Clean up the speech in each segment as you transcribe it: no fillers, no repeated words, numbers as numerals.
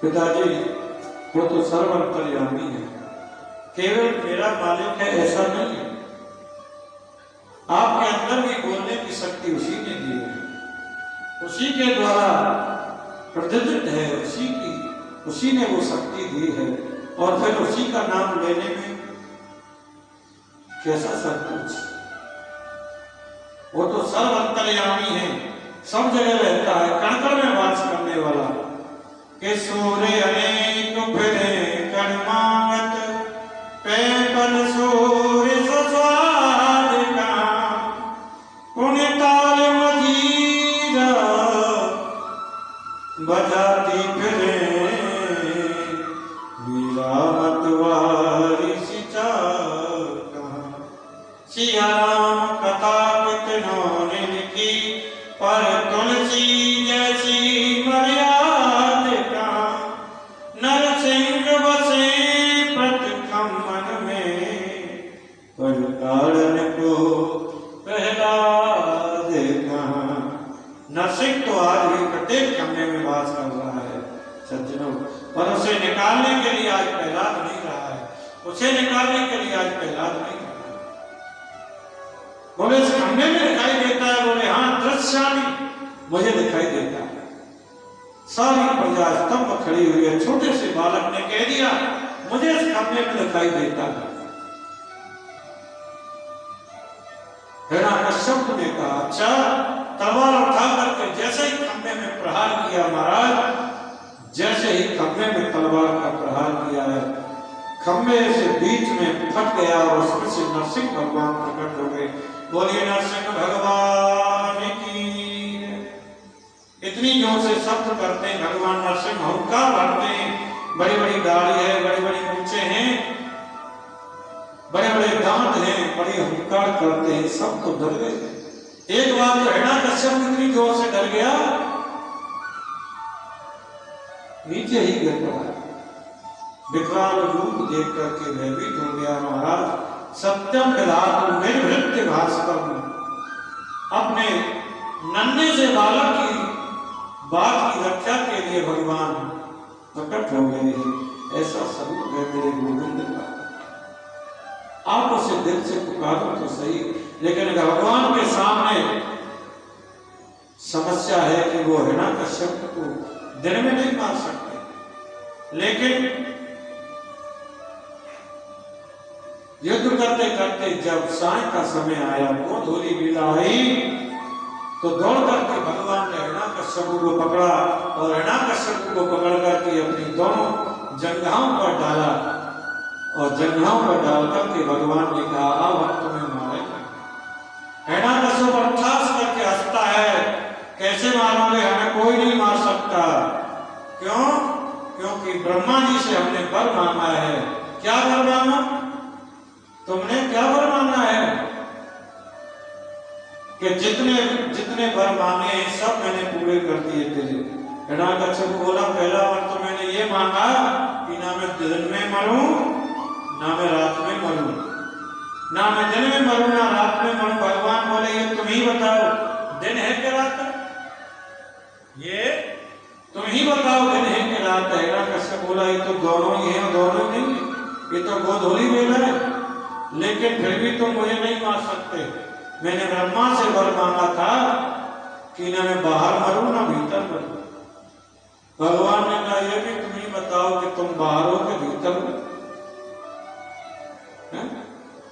पिताजी वो तो सर्वंतर्यामी है, केवल मेरा मालिक है ऐसा नहीं है। आपके अंदर भी बोलने की शक्ति उसी ने दी है, उसी के द्वारा प्रतिष्ठित है, उसी ने वो शक्ति दी है। और फिर उसी का नाम लेने में कैसा संकोच। वो तो सर्व अंतर्यामी है, सब जगह रहता है, कण कण में वास करने वाला। कि सूर्य अनेक फिरे कर्मागत पैपल सूर्य स्वाद का पुण्य ताल मजीरा बजाती फिरे मीरा मतवारी सिचा सिया राम कथा कितनों ने लिखी पर तुलसी जैसी मर्यादा का नरसिंह बसे प्रथम मन में पर कारण को पहला देखा। नरसिंह तो आज भी प्रत्येक खम्भे में वास कर रहा है सज्जनों, पर उसे निकालने के लिए आज प्रहलाद नहीं रहा है, उसे निकालने के लिए आज प्रहलाद नहीं रहा है। बोले इस खम्भे में दिखाई देता है, बोले हाँ दृश्यामी मुझे दिखाई देता है। सारी प्रजा स्तंभ खड़ी हुई है, छोटे से बालक ने कह दिया मुझे इस खम्भे में दिखाई देता है। हिरण्यकश्यप ने कहा अच्छा, तलवार उठा करके जैसे ही खम्भे में प्रहार किया महाराज, जैसे ही खम्भे में तलवार का प्रहार किया है, खम्भे से बीच में फट गया और उसमें से नरसिंह भगवान प्रकट हो गए। बोलिए नरसिंह भगवान की। इतनी जोर से शब्द करते हैं भगवान नरसिंह, हुंकार भरते हैं, बड़ी बड़ी दाढ़ी है, बड़ी बड़ी मूंछें हैं, बड़े बड़े दांत हैं, बड़ी हुंकार करते हैं, सब तो डर गए। एक बार तो हिरण्यकश्यप इतनी जोर से डर गया नीचे ही गिर पड़ा, विकराल रूप देख करके भयभीत हो गया। महाराज सत्यम विधातु निर्भृत्य भास्कर, अपने नन्हे से बालक की बात की रक्षा के लिए भगवान प्रकट हो गए हैं। ऐसा स्वरूप है मेरे गोविंद का, आप उसे दिल से पुकारो तो सही, लेकिन भगवान के सामने समस्या है कि वो हिरण्यकश्यप को दिन में नहीं मार सकते। लेकिन युद्ध करते करते जब साय का समय आया, वो धूली बिला आई, तो दौड़ करके भगवान ने हिरण्यकश्यप को पकड़ा और हिरण्यकश्यप को पकड़ करके अपनी दोनों जंघाओं पर डाला और जंघाओं पर डाल करके भगवान ने कहा अब हम तुम्हें मारेंगे। हिरण्यकश्यप अट्ठास करके हंसता है, कैसे मारोगे, हमें कोई नहीं मार सकता। क्यों? क्योंकि ब्रह्मा जी से हमने वर मांगा है। क्या वर मांगा? तुमने क्या वर मांगा है? कि जितने वर मांगे हैं सब मैंने पूरे कर दिए तेरे। हिरण्यकश्यप को बोला पहला वर तो मैंने ये मांगा कि ना मैं दिन में मरूं ना मैं रात में मरूं, ना मैं दिन में मरूं ना रात में मरूं। भगवान बोले ये तुम ही बताओ दिन है कि रात है, ये तुम ही बताओ दिन है कि रात है। हिरण्यकश्यप बोला ये तो दोनों ही है, दोनों नहीं, ये तो गोधूली बेला है, लेकिन फिर भी तुम मुझे नहीं मार सकते। मैंने ब्रह्मा से वर मांगा था कि ना मैं बाहर मरूं ना भीतर मरूं। भगवान ने कहा ये भी तुम ही बताओ कि तुम बाहर हो कि भीतर हो।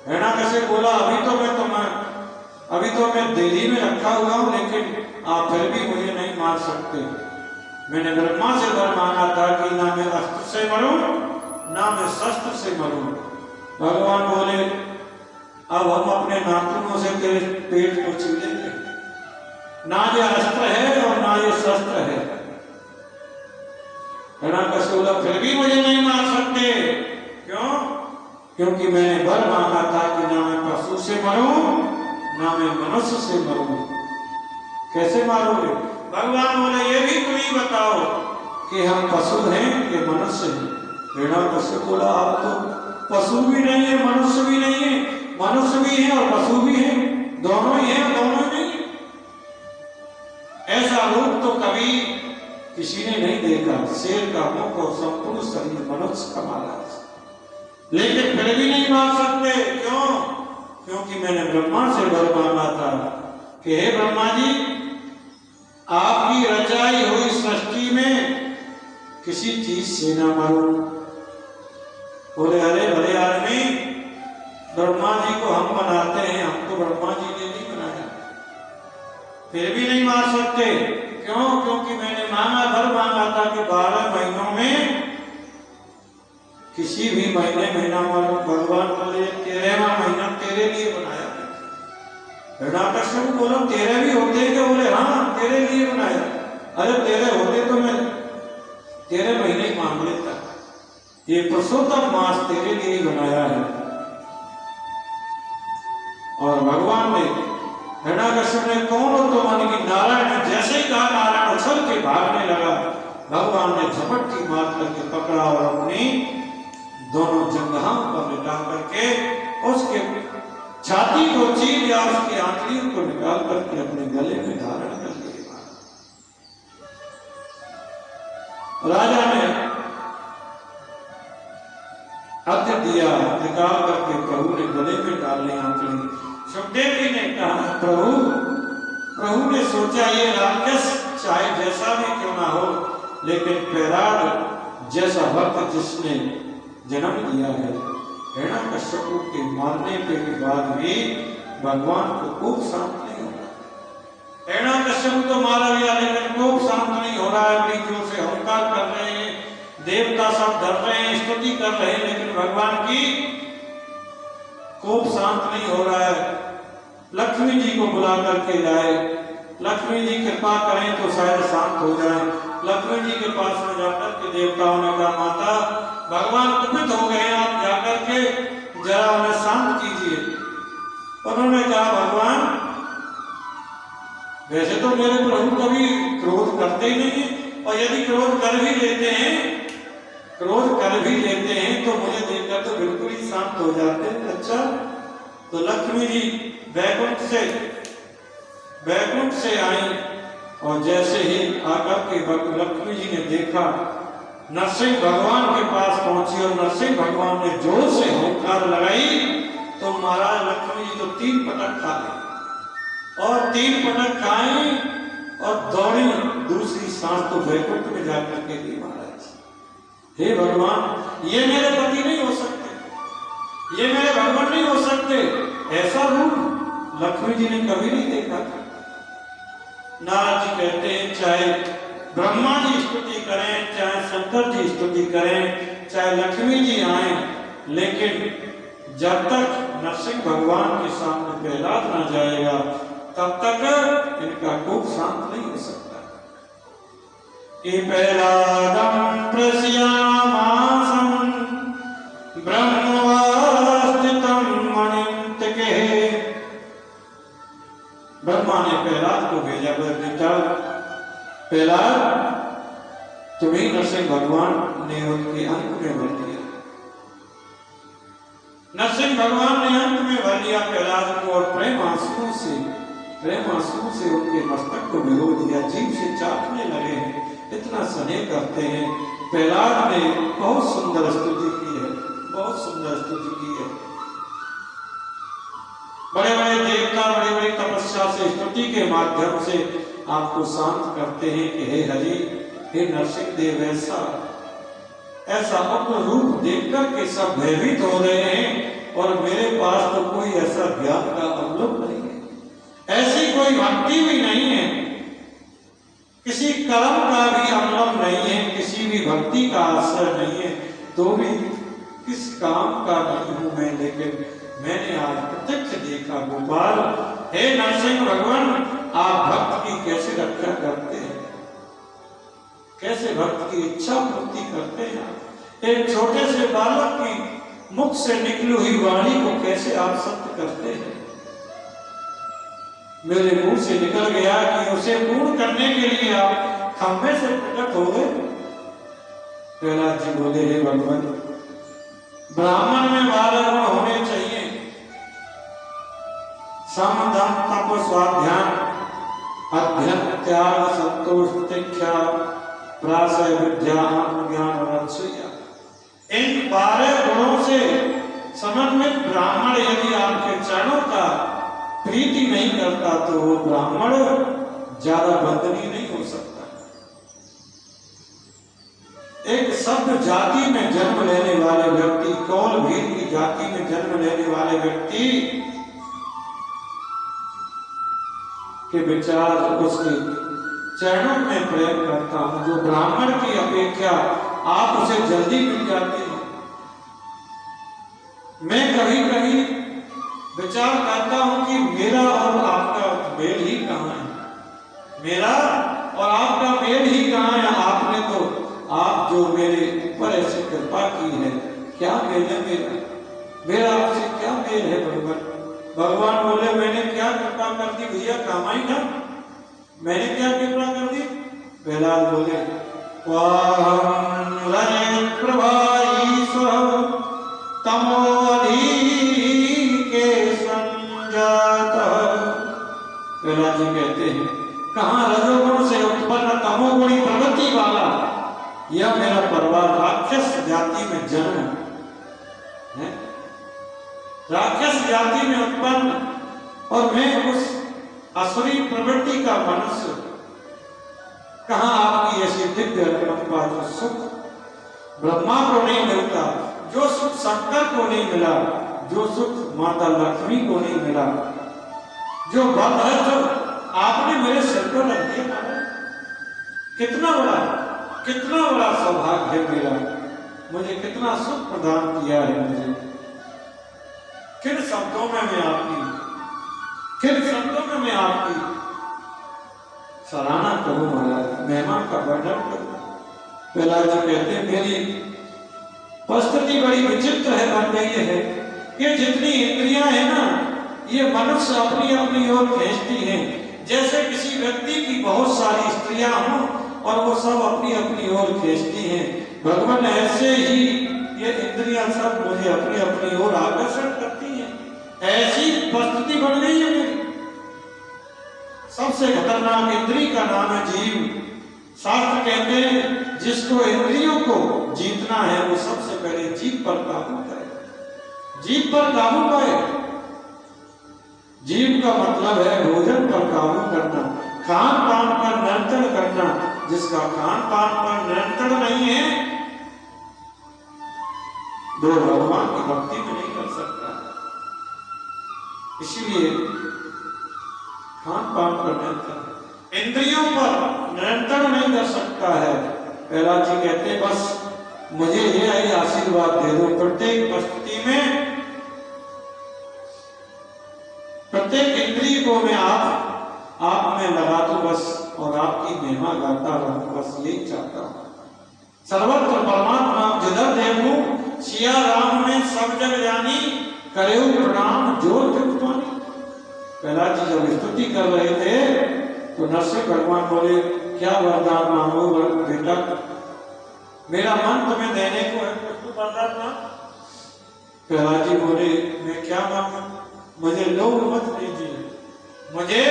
हिरण्यकश्यप बोला अभी तो मैं दिल्ली में रखा हुआ हूं, लेकिन आप फिर भी मुझे नहीं मार सकते। मैंने ब्रह्मा से वर मांगा था कि ना मैं अस्त्र से मरूं ना मैं शस्त्र से मरूं। भगवान बोले अब हम अपने नाखूनों से तेरे पेट को छीलेंगे, ना ये अस्त्र है और ना ये शस्त्र है। हिरण्यकश्यप बोला फिर भी मुझे नहीं मार सकते। क्यों? क्योंकि मैंने वर मांगा था कि ना मैं पशु से मरूं ना मैं मनुष्य से मरूं। कैसे मारोगे? भगवान बोले ये भी तुम ही बताओ कि हम पशु हैं कि मनुष्य हैं। हिरण्यकश्यप बोला आप तो पशु भी नहीं है मनुष्य भी नहीं है, मनुष्य भी है और पशु भी है, दोनों ही है दोनों नहीं। ऐसा रूप तो कभी किसी ने नहीं देखा, शेर का मुख और संपूर्ण शरीर मनुष्य का माला, लेकिन फिर भी नहीं मार सकते। क्यों? क्योंकि मैंने ब्रह्मा से वर मांगा था कि हे ब्रह्मा जी, आपकी रचाई हुई सृष्टि में किसी चीज से ना मारो। बोले अरे भले आदमी, ब्रह्मा जी को हम बनाते हैं, हमको ब्रह्मा जी ने नहीं बनाया, फिर भी नहीं मार सकते। क्यों? क्योंकि मैंने मांगा था कि 12 महीनों में किसी भी महीने ना मारो। भगवान बोले 13वां महीना तेरे लिए बनाया। हिरण्याकश्यप बोला 13 भी होते हैं क्या? बोले हाँ, तेरे लिए बनाया। अरे 13 होते तो मैं 13 महीने ही मांग लेता। ये पुरुषोत्तम मास तेरे लिए बनाया है। और भगवान ने हिरण्याकश्यप ने कौन हो तो मान की नारायण ने जैसे ही कहा, नारायण उछल के भागने लगा। भगवान ने झपट्टी मार करके पकड़ा और अपनी दोनों जंघाओं पर लिटा करके उसके छाती को चीर या उसकी आंतरियों को निकाल करके अपने गले में धारण कर लिया। राजा ने अर्घ्य दिया, निकाल करके प्रभु ने गले में डालने आंतरी। सुखदेव जी ने कहा प्रभु ने सोचा ये राक्षस चाहे जैसा भी क्यों ना हो, लेकिन प्रहलाद जैसा भक्त जिसने जन्म लिया है, हिरण्याकश्यप के मारने के बाद भी भगवान को कोप शांत नहीं हो रहा। हिरण्याकश्यप तो मारा गया, लेकिन कोप शांत नहीं हो रहा है। अपनी जोर से हंकार कर रहे हैं, देवता सब डर रहे हैं, स्तुति कर रहे हैं, लेकिन भगवान की कोप शांत नहीं हो रहा है। लक्ष्मी जी को बुला करके लाए, लक्ष्मी जी कृपा करें तो शायद शांत हो जाए। लक्ष्मी जी के पास में जाकर के देवताओं ने कहा, माता भगवान कुपित हो गए, आप जाकर के जरा उन्हें शांत कीजिए। उन्होंने कहा, भगवान वैसे तो मेरे प्रभु कभी क्रोध करते ही नहीं है, और यदि क्रोध कर भी लेते हैं तो मुझे देखकर तो बिल्कुल ही शांत हो जाते हैं। अच्छा, तो लक्ष्मी जी बैकुंठ से आई, और जैसे ही आकर के लक्ष्मी जी ने देखा, नरसिंह भगवान के पास पहुंची और नरसिंह भगवान ने जोर से हुंकार लगाई, तो महाराज लक्ष्मी जी तो 3 पटक खा गए, और 3 पटक खाई और दौड़ी दूसरी सांस तो बैकुंठ में जाकर के दी। महाराज हे भगवान, ये मेरे पति नहीं हो सकते, ये मेरे भगवान नहीं हो सकते। ऐसा रूप लक्ष्मी जी ने कभी नहीं देखा था। नारद जी कहते हैं, चाहे ब्रह्मा जी स्तुति करें, चाहे शंकर जी स्तुति करें, चाहे लक्ष्मी जी आए, लेकिन जब तक नरसिंह भगवान के सामने प्रहलाद न जाएगा, तब तक इनका कोप शांत नहीं हो सकता। प्रहलादं प्रस्यामासं ब्रह्मवास्तितं मणिन्तके। ब्रह्मा ने प्रहलाद को भेजा, बेटा प्रहलाद तुम्हें नरसिंह भगवान ने उनके अंक में भर दिया। नरसिंह भगवान ने अंक में भर लिया प्रहलाद को, और प्रेम आंसुओं से उनके मस्तक को भिगो दिया, जीभ से चाटने लगे हैं, इतना स्नेह करते हैं। प्रहलाद ने बहुत सुंदर स्तुति की है, बहुत सुंदर स्तुति की है। बड़े बड़े देवता बड़े बड़े तपस्या से स्तुति के माध्यम से आपको शांत करते हैं कि हे हरि, हे नरसिंह देव, ऐसा अपना रूप देखकर के सब भयभीत हो रहे हैं, और मेरे पास तो कोई ऐसा ज्ञान का अवलंब नहीं है, ऐसी कोई भक्ति भी नहीं है, किसी कर्म का भी अवलंब नहीं है, किसी भी भक्ति का आश्रय नहीं है, तो भी किस काम का नहीं हूं मैं, लेकिन मैंने आज प्रत्यक्ष देखा। गोपाल, हे नरसिंह भगवान, आप भक्त की कैसे रक्षा करते हैं, कैसे भक्त की इच्छा पूर्ति करते हैं। एक छोटे से बालक की मुख से निकली हुई वाणी को कैसे आप सत्य करते हैं। मेरे मुंह से निकल गया कि उसे पूर्ण करने के लिए आप खंभे से प्रकट हो गए। प्रहलाद जी बोले, हे भगवान, ब्राह्मण में 12 गुण होने चाहिए, सम दम तप स्वाध्याय अध्ययन त्याग संतोष तितिक्षा प्रासय विद्या ज्ञान रसोईया। इन 12 गुणों से समन्वित ब्राह्मण यदि आपके चरणों का प्रीति नहीं करता तो वो ब्राह्मण ज्यादा बंधनी नहीं हो सकता। एक सभ्य जाति में जन्म लेने वाले व्यक्ति, कौल भील की जाति में जन्म लेने वाले व्यक्ति के विचार उसके चरणों में प्रेम करता हूं, जो ब्राह्मण की अपेक्षा आप उसे जल्दी मिल जाते हैं। मैं कभी कभी विचार करता हूं कि मेरा और आपका मेल ही कहां है, मेरा और आपका मेल ही कहां है। आपने तो, आप जो मेरे ऊपर ऐसी कृपा की है, क्या मेल है मेरा आपसे, क्या मेल है भगवान। भगवान बोले मैंने क्या कृपा कर दी भैया, काम आई ना, मैंने क्या कृपा कर दी। प्रहलाद बोले प्रहलाद जी कहते हैं कहाँ रजोगुण से उत्पन्न तमोगुणी प्रवृत्ति वाला यह मेरा परिवार राक्षस जाति में जन्म है, राक्षस जाति में उत्पन्न, और मैं उस असुरी प्रवृत्ति का मनुष्य। कहाँ आपकी ऐसी दिव्य कृपा, जो सुख ब्रह्मा को नहीं मिलता, जो सुख शंकर को नहीं मिला, जो सुख माता लक्ष्मी को नहीं मिला, जो बल है जो आपने मेरे सिर पर रख दिया। कितना बड़ा सौभाग्य है मेरा, मुझे कितना सुख प्रदान किया है मुझे। किन शब्दों में मैं आपकी सराहना करूं महाराज, महिमा का वर्णन करूं। प्रहलाद जी कहते हैं मेरी परिस्थिति बड़ी विचित्र है, बन गई है कि जितनी इंद्रियां हैं ना, ये मनुष्य अपनी अपनी ओर खींचती हैं। जैसे किसी व्यक्ति की बहुत सारी स्त्रियां हों और वो सब अपनी अपनी ओर खींचती हैं, भगवान ऐसे ही ये इंद्रियां सब मुझे अपनी अपनी ओर आकर्षण करती हैं। ऐसी परिस्थिति बन गई है मेरी। सबसे खतरनाक इंद्री का नाम है जीव। शास्त्र कहते हैं जिसको इंद्रियों को जीतना है वो सबसे पहले जीव पर काबू करे, जीव पर काबू पाए। जीव का मतलब है भोजन पर काबू करना, खान पान पर नियंत्रण करना। जिसका खान पान पर नियंत्रण नहीं है वो भगवान की भक्ति में नहीं कर सकता। इसीलिए खान पान पर नियंत्रण, इंद्रियों पर नियंत्रण नहीं कर सकता है। प्रहलाद जी कहते हैं बस मुझे ये आशीर्वाद दे दो, प्रत्येक परिस्थिति में प्रत्येक इंद्रिय को मैं आप में लगा दूं बस, और आपकी महिमा गाता रहूं, बस यही चाहता हूं। सर्वत्र परमात्मा जिधर देखूं सिया राम ने सब जग जानी, करे प्रणाम जोर जगपानी। प्रहलाद जी जब स्तुति कर रहे थे तो नरसिंह भगवान बोले क्या वरदान मांगो बेटा, मेरा मन तुम्हें देने को है, कुछ वरदान मांग। प्रहलाद जी बोले मैं क्या मांगू, मुझे लोभ मत दीजिए, मुझे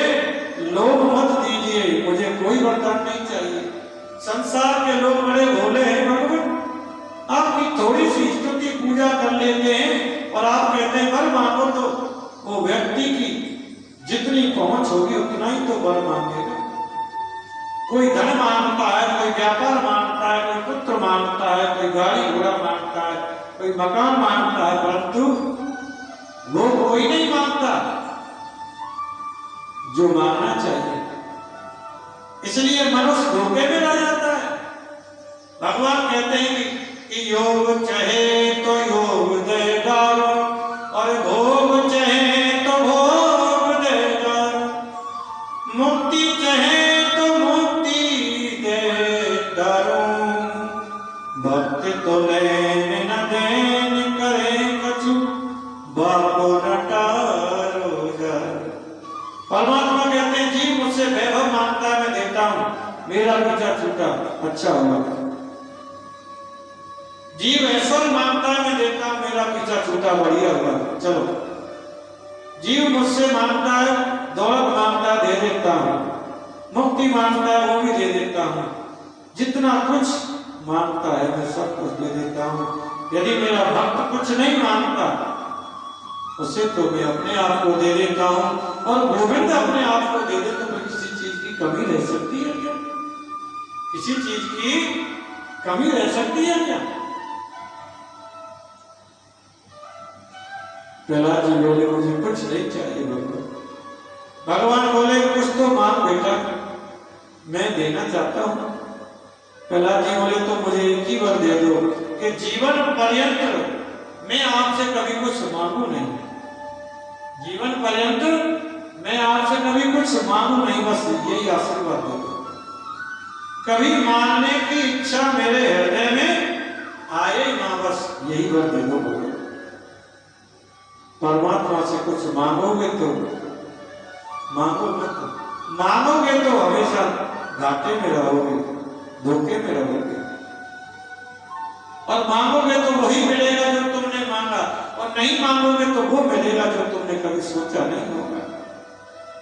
लोभ मत दीजिए, मुझे कोई वरदान नहीं चाहिए। संसार के लोग बड़े भोले हैं भगवान, आपकी थोड़ी सी स्तुति पूजा कर लेते हैं और आप कहते हैं वर मांगो, तो वो व्यक्ति की जितनी पहुंच होगी उतना ही तो वर मांगेगा। कोई धन मांगता है, कोई व्यापार मांगता है, कोई पुत्र मांगता है, कोई गाड़ी घोड़ा मांगता है, कोई मकान मांगता है, परंतु वो कोई नहीं मांगता जो मांगना चाहिए। इसलिए मनुष्य धोखे में रह जाता है। भगवान कहते हैं कि योग चाहे तो योग देगा और भोग चाहे तो भोग देगा, मुक्ति चाहे तो मुक्ति देगा, भक्ति तो लेन न देन करे कछु बापो नटारो जाए। परमात्मा कहते हैं जी मुझसे वैभव मांगता है मैं देता हूं, मेरा पीछा छूटा अच्छा हुआ। जीव ऐश्वर्य मांगता है मैं देता हूं, मेरा पीछा छूटा बढ़िया हुआ। चलो जीव मुझसे मांगता है, दौलत मांगता है दे देता हूं, मुक्ति मांगता है वो भी दे देता हूं, जितना कुछ मांगता है मैं सब कुछ दे देता हूँ। यदि मेरा भक्त कुछ नहीं मांगता उसे तो मैं अपने आप को दे देता हूँ, और गोविंद अपने आप को दे दे तो फिर किसी चीज की कमी रह सकती है क्या? किसी चीज की कमी रह सकती है क्या? प्रहलाद जी बोले मुझे कुछ नहीं चाहिए भगवान। भगवान बोले कुछ तो मांग बेटा, मैं देना चाहता हूँ। प्रहलाद जी बोले तो मुझे एक ही वर दे दो कि जीवन पर्यंत मैं आपसे कभी कुछ मांगू नहीं, जीवन पर्यंत मैं आपसे कभी कुछ मांगू नहीं, बस यही आशीर्वाद दे दो। कभी मांगने की इच्छा मेरे हृदय में आए ना, बस यही वर दे दो। परमात्मा से कुछ मांगोगे तो मांगोगे तो हमेशा घाटे में रहोगे, धोखे में रहोगे, और मांगोगे तो वही मिलेगा जो तुमने मांगा, और नहीं मांगोगे तो वो मिलेगा जो तुमने कभी सोचा नहीं होगा।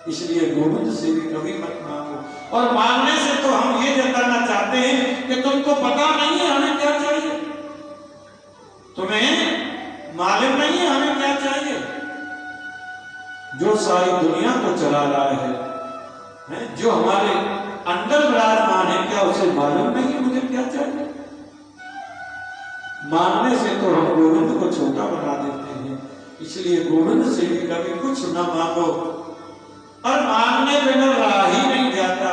इसलिए गोविंद से भी कभी मत मांगो। और मांगने से तो हम ये जताना चाहते हैं कि तुमको पता नहीं है हमें क्या चाहिए, तुम्हें मालूम नहीं है हमें क्या चाहिए। जो सारी दुनिया को चला रहा है, जो हमारे अंदर विराजमान है, क्या उसे मालूम नहीं है मुझे क्या चाहिए? मांगने से तो हम गोविंद को छोटा बना देते हैं। इसलिए गोविंद से भी कभी कुछ न मांगो, और मांगने बिना रहा ही नहीं जाता,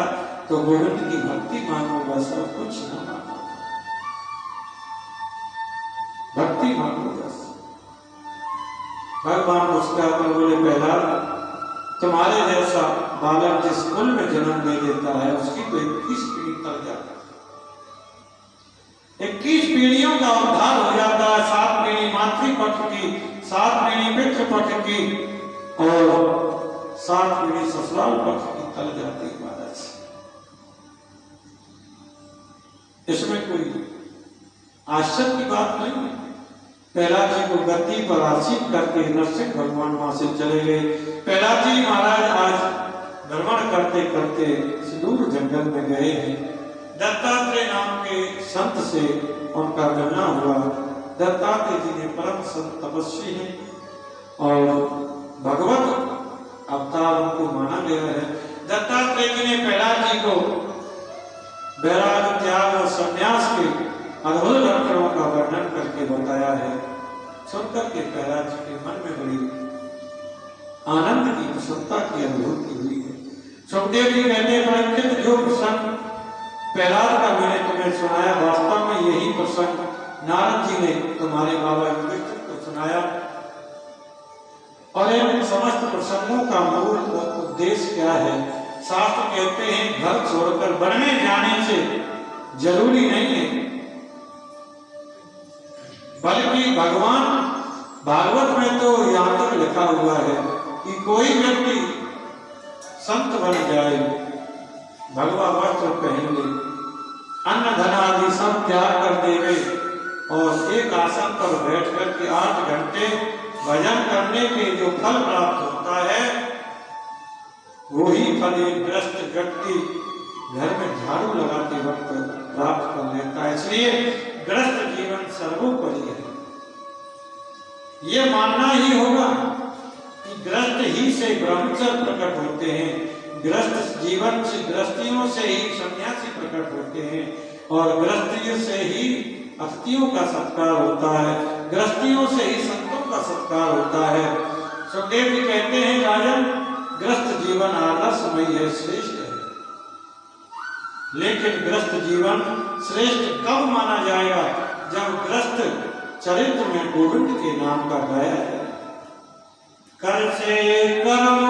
तो गोविंद की भक्ति मांगो, बस और कुछ न मांगो, भक्ति मांगो बस। भगवान मुस्कुराकर बोले प्रहलाद, तुम्हारे जैसा बालक जिस कुल में जन्म ले लेता है उसकी तो 21 पीढ़ी तर जाता है, 21 पीढ़ियों का उद्धार हो जाता है। 7 पीढ़ी मातृपक्ष की, 7 पीढ़ी पितृपक्ष की, और 7 पीढ़ी ससुराल पक्ष की तर जाती है महाराज। इसमें कोई आश्चर्य की बात नहीं है। प्रहलाद जी को गद्दी पर आसीन करके नरसिंह भगवान वहां से चले गए। प्रहलाद जी महाराज आज भ्रमण करते करते दूर जंगल में गए हैं। दत्तात्रेय नाम के संत से उनका मिलना हुआ। दत्तात्रेय जी ने परम संत तपस्वी हैं और भगवत अवतार उनको माना गया है। दत्तात्रेय जी ने प्रहलाद जी को वैराग्य, त्याग और संन्यास के अद्भुत लक्षणों का वर्णन करके बताया है। सुनकर के प्रहलाद जी के मन में बड़ी आनंद की, प्रसन्नता की अनुभूति हुई है। सुखदेव जी कहते हैं जो प्रसंग प्रहलाद का मैंने तुम्हें सुनाया, वास्तव में यही प्रसंग नारद जी ने तुम्हारे बाबा युधिष्ठिर को सुनाया। और इन समस्त प्रसंगों का मूल उद्देश्य क्या है? शास्त्र कहते हैं घर छोड़कर वन में जाने से जरूरी नहीं है, बल्कि भगवान भागवत में तो यहाँ तक लिखा हुआ है कि कोई व्यक्ति संत बन जाए, भगवा वस्त्र पहन ले, अन्न धन आदि सब त्याग कर देवे और एक आसन पर बैठ कर के 8 घंटे भजन करने के जो फल प्राप्त होता है, वही फल एक ग्रस्त व्यक्ति घर में झाड़ू लगाते वक्त प्राप्त कर लेता है। इसलिए ग्रस्त जीवन सर्वोपरि है। यह मानना ही होगा कि ग्रस्त ही से ब्रह्मचर्य प्रकट होते हैं, ग्रस्त जीवन से, ग्रस्तियों से ही सन्यासी प्रकट होते हैं, और ग्रस्तियों से ही अस्थियों का सत्कार होता है, ग्रस्तियों से ही संतों का सत्कार होता है। सुखदेव जी कहते हैं राजन, ग्रस्त जीवन आदर्शमय है, श्रेष्ठ है, लेकिन ग्रस्त जीवन श्रेष्ठ कब माना जाएगा? जब ग्रस्त चरित्र में गोविंद के नाम का गाया है। कर से कर्म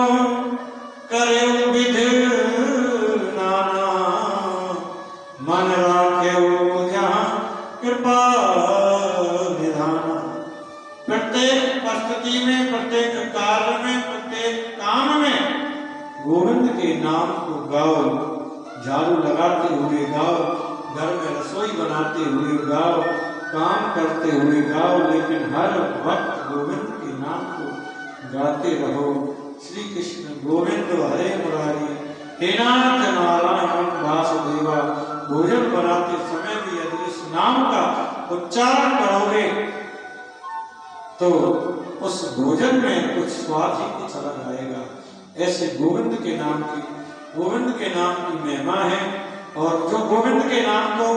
करे विधि नाना, मन राखे जहाँ कृपा निधाना। प्रत्येक परिस्थिति में, प्रत्येक कार्य में, प्रत्येक काम में गोविंद के नाम को गाओ, झाड़ू लगाते हुए गाओ, घर में रसोई बनाते हुए गाओ, काम करते हुए गाओ, लेकिन हर वक्त गोविंद के नाम को गाते रहो। श्री कृष्ण गोविंद हरे मुरारी, हे नाथ नारायण वासुदेवा, भोजन बनाते समय भी यदि इस नाम का उच्चारण करोगे तो उस भोजन में कुछ स्वाद ही कुछ अलग आएगा। ऐसे गोविंद के नाम की महिमा है। और जो गोविंद के नाम को